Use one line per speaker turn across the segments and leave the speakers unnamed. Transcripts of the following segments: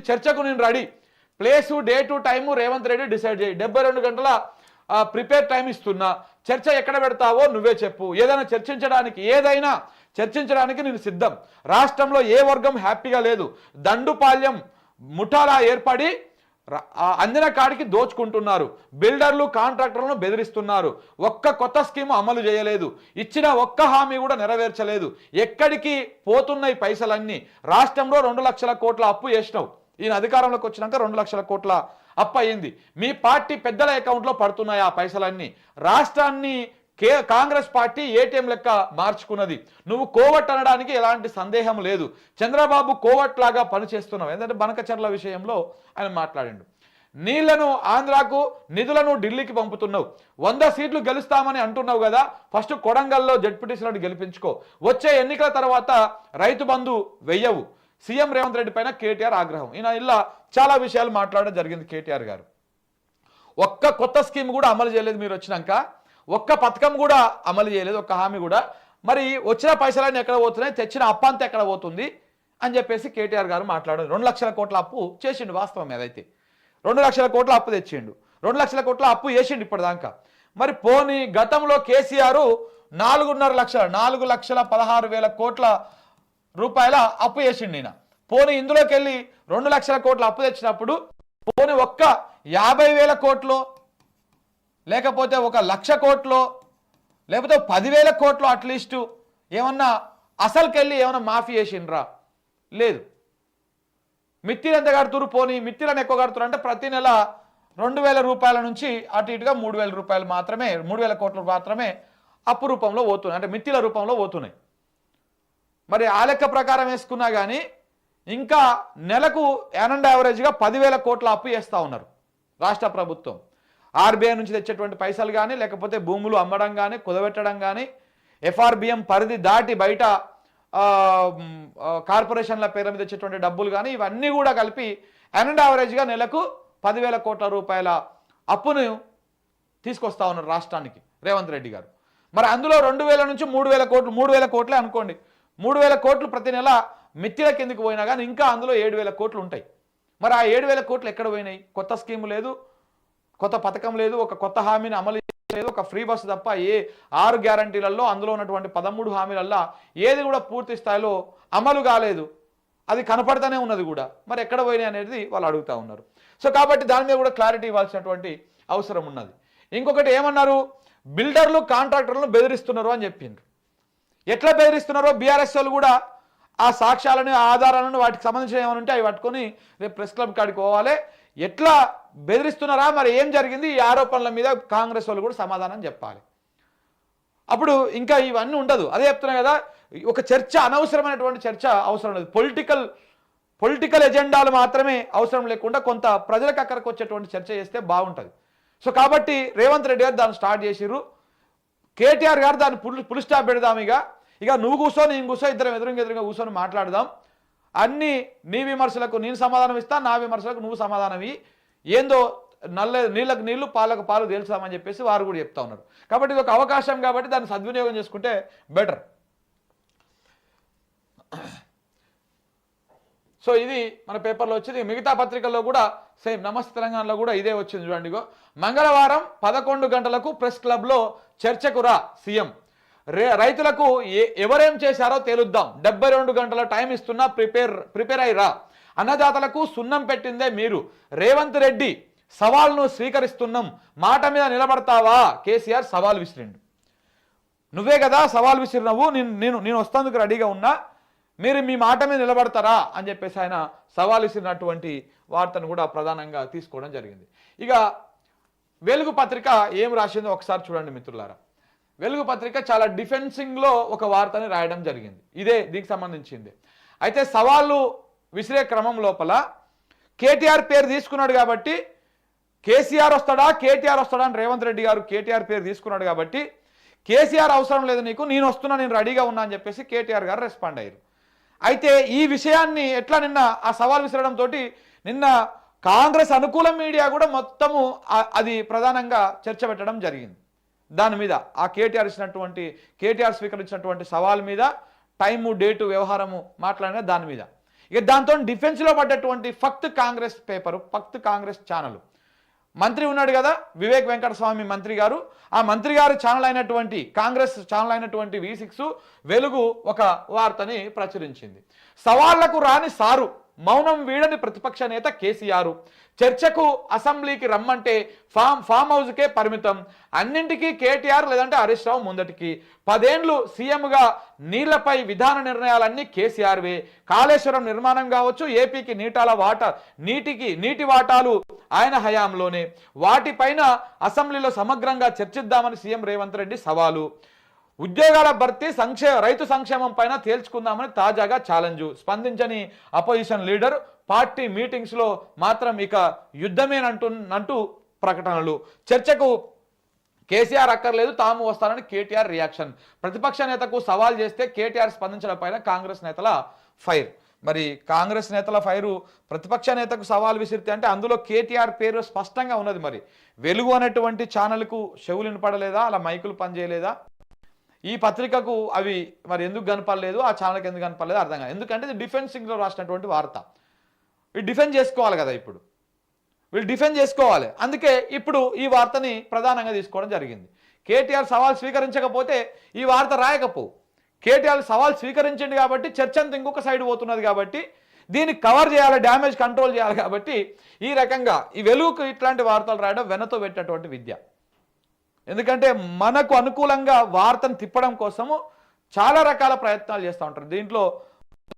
చర్చకు నేను ready, place date time Revanth Reddy decide చేయి, 72 గంటల ప్రిపేర్ టైం ఇస్తున్నా, చర్చ ఎక్కడ పెడతావో నువ్వే చెప్పు, ఏదైనా చర్చించడానికి నేను సిద్ధం. రాష్ట్రంలో ఏ వర్గం హ్యాపీగా లేదు, దండుపాల్యం ముఠాలా ఏర్పడి అందిన కాడికి దోచుకుంటున్నారు, బిల్డర్లు కాంట్రాక్టర్లను బెదిరిస్తున్నారు, ఒక్క కొత్త స్కీమ్ అమలు చేయలేదు, ఇచ్చిన ఒక్క హామీ కూడా నెరవేర్చలేదు, ఎక్కడికి పోతున్నాయి పైసలన్నీ, రాష్ట్రంలో 2 లక్షల కోట్ల అప్పు చేసినావు, ఈయన అధికారంలోకి వచ్చినాక 2 లక్షల కోట్ల అప్పు అయింది, మీ పార్టీ పెద్దల అకౌంట్లో పడుతున్నాయి ఆ పైసలన్నీ, రాష్ట్రాన్ని కాంగ్రెస్ పార్టీ ఏటీఎం లెక్క మార్చుకున్నది, నువ్వు కోవట్ అనడానికి ఎలాంటి సందేహం లేదు, చంద్రబాబు కోవట్ లాగా పనిచేస్తున్నావు. ఎందుకంటే బనకచర్ల విషయంలో ఆయన మాట్లాడిండు, నీళ్లను ఆంధ్రాకు నిధులను ఢిల్లీకి పంపుతున్నావు, 100 సీట్లు గెలుస్తామని అంటున్నావు కదా, ఫస్ట్ కొడంగల్లో జడ్పీటీసీలను గెలిపించుకో, వచ్చే ఎన్నికల తర్వాత రైతు బంధు వెయ్యవు, సీఎం రేవంత్ రెడ్డి పైన కేటీఆర్ ఆగ్రహం. ఈయన ఇలా చాలా విషయాలు మాట్లాడడం జరిగింది. కేటీఆర్ గారు ఒక్క కొత్త స్కీమ్ కూడా అమలు చేయలేదు, మీరు వచ్చినాక ఒక్క పథకం కూడా అమలు చేయలేదు, ఒక్క హామీ కూడా, మరి వచ్చిన పైసలన్నీ ఎక్కడ పోతున్నాయి, తెచ్చిన అప్పంతా ఎక్కడ పోతుంది అని చెప్పేసి కేటీఆర్ గారు మాట్లాడారు. 2 లక్షల కోట్ల అప్పు చేసిండు, వాస్తవం ఏదైతే 2 లక్షల కోట్ల అప్పు తెచ్చిండు, 2 లక్షల కోట్ల అప్పు చేసిండు ఇప్పటిదాకా. మరి పోనీ గతంలో కేసీఆర్ 4,16,000 కోట్ల రూపాయల అప్పు చేసిండు ఈయన, పోనీ ఇందులోకి వెళ్ళి 2 లక్షల కోట్ల అప్పు తెచ్చినప్పుడు పోనీ ఒక్క 50,000 కోట్లు లేకపోతే 1,00,000 కోట్లు లేకపోతే 10,000 కోట్లు అట్లీస్ట్ ఏమన్నా అసలుకెళ్ళి ఏమన్నా మాఫీ చేసిండ్రా? లేదు. మిత్తిలు ఎంత కడుతురు, పోనీ మిత్తిలను ఎక్కువ కడుతురు అంటే ప్రతి నెల 2,000 రూపాయల నుంచి అటు ఇటుగా 3,000 రూపాయలు మాత్రమే, 3,000 కోట్లు మాత్రమే అప్పు రూపంలో పోతున్నాయి, అంటే మిత్తిల రూపంలో పోతున్నాయి. మరి ఆ లెక్క ప్రకారం వేసుకున్నా కానీ ఇంకా నెలకు యావరేజ్గా 10,000 కోట్ల అప్పు చేస్తూ ఉన్నారు రాష్ట్ర ప్రభుత్వం. ఆర్బీఐ నుంచి తెచ్చేటువంటి పైసలు కానీ, లేకపోతే భూములు అమ్మడం కానీ, కుదబెట్టడం కానీ, ఎఫ్ఆర్బిఎం పరిధి దాటి బయట కార్పొరేషన్ల పేరు మీద తెచ్చేటువంటి డబ్బులు కానీ, ఇవన్నీ కూడా కలిపి యావరేజ్గా నెలకు 10,000 కోట్ల రూపాయల అప్పును తీసుకొస్తా ఉన్నారు రాష్ట్రానికి రేవంత్ రెడ్డి గారు. మరి అందులో 2,000 నుంచి 3,000 కోట్లు, 3,000 కోట్లే అనుకోండి, 3,000 కోట్లు ప్రతి నెల మిత్తిల కిందకి పోయినా కానీ ఇంకా అందులో 7,000 కోట్లు ఉంటాయి. మరి ఆ 7,000 కోట్లు ఎక్కడ పోయినాయి? కొత్త స్కీము లేదు, కొత్త పథకం లేదు, ఒక కొత్త హామీని అమలు చేయలేదు, ఒక ఫ్రీ బస్సు తప్ప ఏ 6 గ్యారంటీలలో అందులో ఉన్నటువంటి 13 హామీలల్లో ఏది కూడా పూర్తి స్థాయిలో అమలు కాలేదు, అది కనపడతానే ఉన్నది కూడా. మరి ఎక్కడ పోయినాయి అనేది వాళ్ళు అడుగుతూ ఉన్నారు. సో కాబట్టి దాని మీద కూడా క్లారిటీ ఇవ్వాల్సినటువంటి అవసరం ఉన్నది. ఇంకొకటి ఏమన్నారు, బిల్డర్లు కాంట్రాక్టర్లను బెదిరిస్తున్నారు అని చెప్పిండ్రు. ఎట్లా బెదిరిస్తున్నారో బీఆర్ఎస్ వాళ్ళు కూడా ఆ సాక్ష్యాలను, ఆధారాలను, వాటికి సంబంధించిన ఏమైనా ఉంటే అవి పట్టుకొని రేపు ప్రెస్ క్లబ్ కాడికి పోవాలి, ఎట్లా బెదిరిస్తున్నారా, మరి ఏం జరిగింది, ఈ ఆరోపణల మీద కాంగ్రెస్ వాళ్ళు కూడా సమాధానం చెప్పాలి. అప్పుడు ఇంకా ఇవన్నీ ఉండదు. అదే చెప్తున్నా కదా, ఒక చర్చ, అనవసరమైనటువంటి చర్చ అవసరం లేదు, పొలిటికల్ ఎజెండాలు మాత్రమే అవసరం లేకుండా కొంత ప్రజలకు అక్కడికి వచ్చేటువంటి చర్చ చేస్తే బాగుంటుంది. సో కాబట్టి రేవంత్ రెడ్డి గారు దాన్ని స్టార్ట్ చేసిర్రు, కేటీఆర్ గారు దాన్ని పుల్ స్టాప్ పెడదాం, ఇక నువ్వు కూర్చో నేను కూర్చో, ఇద్దరం ఎదురుగా కూర్చొని మాట్లాడదాం, అన్ని నీ విమర్శలకు నేను సమాధానం ఇస్తా, నా విమర్శలకు నువ్వు సమాధానం ఇవి, ఏందో నీళ్ళకు నీళ్లు పాలకు పాలు తేల్చామని చెప్పేసి వారు కూడా చెప్తా ఉన్నారు. కాబట్టి ఇది ఒక అవకాశం కాబట్టి దాన్ని సద్వినియోగం చేసుకుంటే బెటర్. సో ఇది మన పేపర్లో వచ్చింది. మిగతా పత్రికల్లో కూడా సేమ్, నమస్తే తెలంగాణలో కూడా ఇదే వచ్చింది చూడండి. మంగళవారం 11 గంటలకు ప్రెస్ క్లబ్లో చర్చకు రా సీఎం, రైతులకు ఎవరేం చేశారో తేలుద్దాం, 72 గంటల టైం ఇస్తున్నా, ప్రిపేర్ అయ్యిరా, అన్నదాతలకు సున్నం పెట్టిందే మీరు, రేవంత్ రెడ్డి సవాల్ను స్వీకరిస్తున్నాం, మాట మీద నిలబడతావా, కేసీఆర్ సవాల్ విసిరిండు. నువ్వే కదా సవాల్ విసిరినవు, నేను వస్తాందుకు రెడీగా ఉన్నా, మీరు మీ మాట మీద నిలబడతారా అని చెప్పేసి ఆయన సవాల్ విసిరినటువంటి వార్తను కూడా ప్రధానంగా తీసుకోవడం జరిగింది. ఇక వెలుగు పత్రిక ఏం రాసిందో ఒకసారి చూడండి మిత్రులారా. వెలుగు పత్రిక చాలా డిఫెన్సింగ్లో ఒక వార్తని రాయడం జరిగింది, ఇదే దీనికి సంబంధించింది. అయితే సవాళ్ళు విసిరే క్రమం లోపల కేటీఆర్ పేరు తీసుకున్నాడు కాబట్టి, కేసీఆర్ వస్తాడా కేటీఆర్ వస్తాడా అని రేవంత్ రెడ్డి గారు కేటీఆర్ పేరు తీసుకున్నాడు కాబట్టి, కేసీఆర్ అవసరం లేదు నీకు, నేను వస్తున్నా, నేను రెడీగా ఉన్నా అని చెప్పేసి కేటీఆర్ గారు రెస్పాండ్ అయ్యారు. అయితే ఈ విషయాన్ని ఎట్లా నిన్న ఆ సవాల్ విసరడంతో నిన్న కాంగ్రెస్ అనుకూల మీడియా కూడా మొత్తము అది ప్రధానంగా చర్చ పెట్టడం జరిగింది. దాని మీద ఆ కేటీఆర్ స్వీకరించినటువంటి సవాల్ మీద, టైము డేటు వ్యవహారము మాట్లాడిన దాని మీద. ఇక దాంతో డిఫెన్స్లో పడ్డటువంటి ఫక్త్ కాంగ్రెస్ పేపరు, ఫక్త్ కాంగ్రెస్ ఛానల్, మంత్రి ఉన్నాడు కదా వివేక్ వెంకటస్వామి మంత్రి గారు, ఆ మంత్రి గారు ఛానల్ అయినటువంటి కాంగ్రెస్ ఛానల్ అయినటువంటి V6 వెలుగు ఒక వార్తని ప్రచురించింది. సవాళ్లకు రాని సారు, మౌనం వీడని ప్రతిపక్ష నేత కేసీఆర్, చర్చకు అసెంబ్లీకి రమ్మంటే ఫామ్ హౌస్కే పరిమితం, అన్నింటికీ కేటీఆర్ లేదంటే హరీష్ రావు ముందటికి, 10 ఏళ్లు సీఎంగా నీళ్లపై విధాన నిర్ణయాలన్నీ కేసీఆర్వే, కాళేశ్వరం నిర్మాణం కావచ్చు, ఏపీకి నీటి వాటాలు ఆయన హయాంలోనే, వాటిపైన అసెంబ్లీలో సమగ్రంగా చర్చిద్దామని సీఎం రేవంత్ రెడ్డి సవాలు, ఉద్యోగాల భర్తీ రైతు సంక్షేమం పైన తేల్చుకుందామని తాజాగా ఛాలెంజ్, స్పందించని అపోజిషన్ లీడర్, పార్టీ మీటింగ్స్లో మాత్రం ఇక యుద్ధమేనంటూ ప్రకటనలు, చర్చకు కేసీఆర్ అక్కర్లేదు తాము వస్తారని కేటీఆర్ రియాక్షన్, ప్రతిపక్ష నేతకు సవాల్ చేస్తే కేటీఆర్ స్పందించడం పైన కాంగ్రెస్ నేతల ఫైర్. మరి కాంగ్రెస్ నేతల ఫైరు ప్రతిపక్ష నేతకు సవాల్ విసిరితే అంటే అందులో కేటీఆర్ పేరు స్పష్టంగా ఉన్నది. మరి వెలుగు అనేటువంటి ఛానల్కు చెవులు వినపడలేదా, అలా మైకులు పనిచేయలేదా, ఈ పత్రికకు అవి మరి ఎందుకు కనపడలేదు, ఆ ఛానల్కి ఎందుకు కనపడలేదు అర్థం కాదు. ఎందుకంటే ఇది డిఫెన్సింగ్లో రాసినటువంటి వార్త, వీళ్ళు డిఫెండ్ చేసుకోవాలి కదా, ఇప్పుడు వీళ్ళు డిఫెండ్ చేసుకోవాలి. అందుకే ఇప్పుడు ఈ వార్తని ప్రధానంగా తీసుకోవడం జరిగింది. కేటీఆర్ సవాల్ స్వీకరించకపోతే ఈ వార్త రాయకపోవు. కేటీఆర్ సవాల్ స్వీకరించండి కాబట్టి చర్చ అంతా ఇంకొక సైడ్ పోతున్నది కాబట్టి దీన్ని కవర్ చేయాలి, డ్యామేజ్ కంట్రోల్ చేయాలి కాబట్టి ఈ రకంగా ఈ వెలుగుకు ఇట్లాంటి వార్తలు రాయడం వెనతో పెట్టినటువంటి విద్య. ఎందుకంటే మనకు అనుకూలంగా వార్తను తిప్పడం కోసము చాలా రకాల ప్రయత్నాలు చేస్తూ ఉంటారు. దీంట్లో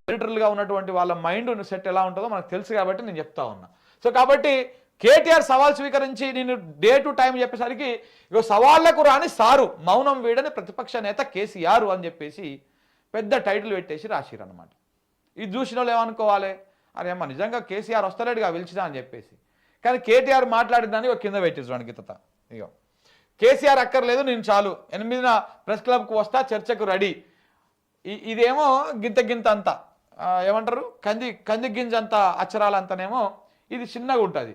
ఎడిటర్లుగా ఉన్నటువంటి వాళ్ళ మైండ్ సెట్ ఎలా ఉంటుందో మనకు తెలుసు కాబట్టి నేను చెప్తా ఉన్నా. సో కాబట్టి కేటీఆర్ సవాల్ స్వీకరించి నేను డే టు టైం చెప్పేసరికి ఇగో సవాళ్లకు రాని సారు, మౌనం వీడని ప్రతిపక్ష నేత కేసీఆర్ అని చెప్పేసి పెద్ద టైటిల్ పెట్టేసి రాసిరు అనమాట. ఇది చూసిన వాళ్ళు ఏమనుకోవాలి, అరే అమ్మ నిజంగా కేసీఆర్ వస్తలేడుగా పిలిచినా అని చెప్పేసి. కానీ కేటీఆర్ మాట్లాడిందని ఒక కింద పెట్టించడానికి గిత్త, ఇగో కేసీఆర్ అక్కర్లేదు నేను చాలు, 8న ప్రెస్ క్లబ్కు వస్తా చర్చకు రెడీ. ఇదేమో గింత అంతా ఏమంటారు కంది గింజ అంత అక్షరాలంతనేమో ఇది చిన్నగా ఉంటుంది,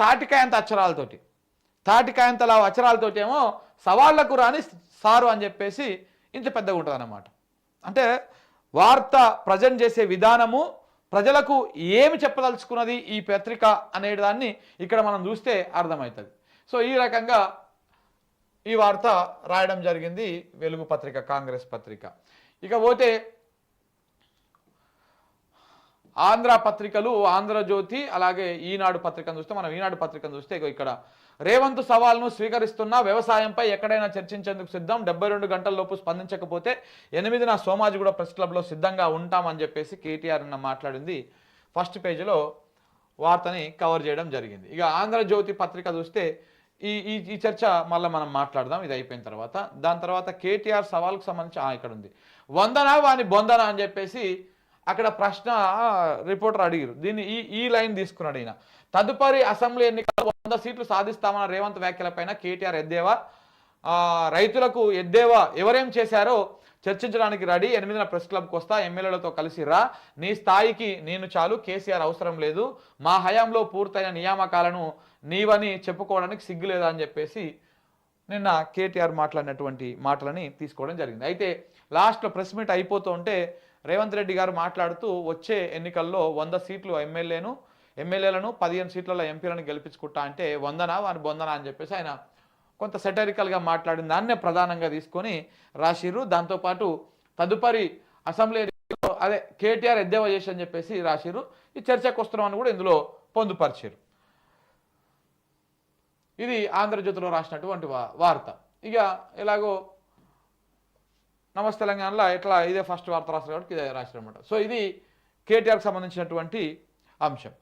తాటికాయంత అక్షరాలతోటి, తాటికాయంత అక్షరాలతోటి ఏమో సవాళ్లకు రాని సారు అని చెప్పేసి ఇంత పెద్దగా ఉంటుంది అన్నమాట. అంటే వార్త ప్రజెంట్ చేసే విధానము, ప్రజలకు ఏమి చెప్పదలుచుకున్నది ఈ పత్రిక అనే దాన్ని ఇక్కడ మనం చూస్తే అర్థమవుతుంది. సో ఈ రకంగా ఈ వార్త రాయడం జరిగింది వెలుగు పత్రిక, కాంగ్రెస్ పత్రిక. ఇక పోతే ఆంధ్ర పత్రికలు, ఆంధ్రజ్యోతి అలాగే ఈనాడు పత్రికను చూస్తే, మనం ఈనాడు పత్రికను చూస్తే ఇక్కడ రేవంత్ సవాల్ను స్వీకరిస్తున్న, వ్యవసాయంపై ఎక్కడైనా చర్చించేందుకు సిద్ధం, 72 గంటల్లోపు స్పందించకపోతే 8న సోమాజిగూడ ప్రెస్ క్లబ్లో సిద్ధంగా ఉంటామని చెప్పేసి కేటీఆర్ మాట్లాడింది ఫస్ట్ పేజీలో వార్తని కవర్ చేయడం జరిగింది. ఇక ఆంధ్రజ్యోతి పత్రిక చూస్తే ఈ చర్చ మళ్ళీ మనం మాట్లాడదాం ఇది అయిపోయిన తర్వాత. దాని తర్వాత కేటీఆర్ సవాల్కు సంబంధించి ఇక్కడ ఉంది, వందనా వాని బొందనా అని చెప్పేసి అక్కడ ప్రశ్న రిపోర్టర్ అడిగారు. దీన్ని ఈ లైన్ తీసుకున్నాడు ఈయన, తదుపరి అసెంబ్లీ ఎన్నికల్లో 100 సీట్లు సాధిస్తామన్న రేవంత్ వ్యాఖ్యలపైన కేటీఆర్ ఎద్దేవా, రైతులకు ఎద్దేవా, ఎవరేం చేశారో చర్చించడానికి రెడీ, 8న ప్రెస్ క్లబ్కి వస్తా, ఎమ్మెల్యేలతో కలిసి రా, నీ స్థాయికి నేను చాలు, కేసీఆర్ అవసరం లేదు, మా హయాంలో పూర్తయిన నియామకాలను నీవని చెప్పుకోవడానికి సిగ్గులేదా అని చెప్పేసి నిన్న కేటీఆర్ మాట్లాడినటువంటి మాటలని తీసుకోవడం జరిగింది. అయితే లాస్ట్లో ప్రెస్ మీట్ అయిపోతూ ఉంటే రేవంత్ రెడ్డి గారు మాట్లాడుతూ వచ్చే ఎన్నికల్లో 100 సీట్లు ఎమ్మెల్యేలను 15 సీట్లలో ఎంపీలను గెలిపించుకుంటా అంటే వందనా వాని బొందనా అని చెప్పేసి ఆయన కొంత సెటరికల్గా మాట్లాడిన దాన్నే ప్రధానంగా తీసుకొని రాసిర్రు. దాంతోపాటు తదుపరి అసెంబ్లీ ఎన్నికల్లో అదే కేటీఆర్ ఎద్దేవా చేసి అని చెప్పేసి రాసిర్రు. ఈ చర్చకు వస్తున్నామని కూడా ఇందులో పొందుపరిచారు. ఇది ఆంధ్రజ్యోతిలో రాసినటువంటి వార్త. ఇక ఎలాగో నమస్తే తెలంగాణలో ఎట్లా ఇదే ఫస్ట్ వార్త రాస్తారు కాబట్టి ఇదే రాశారనమాట. సో ఇది కేటీఆర్కి సంబంధించినటువంటి అంశం.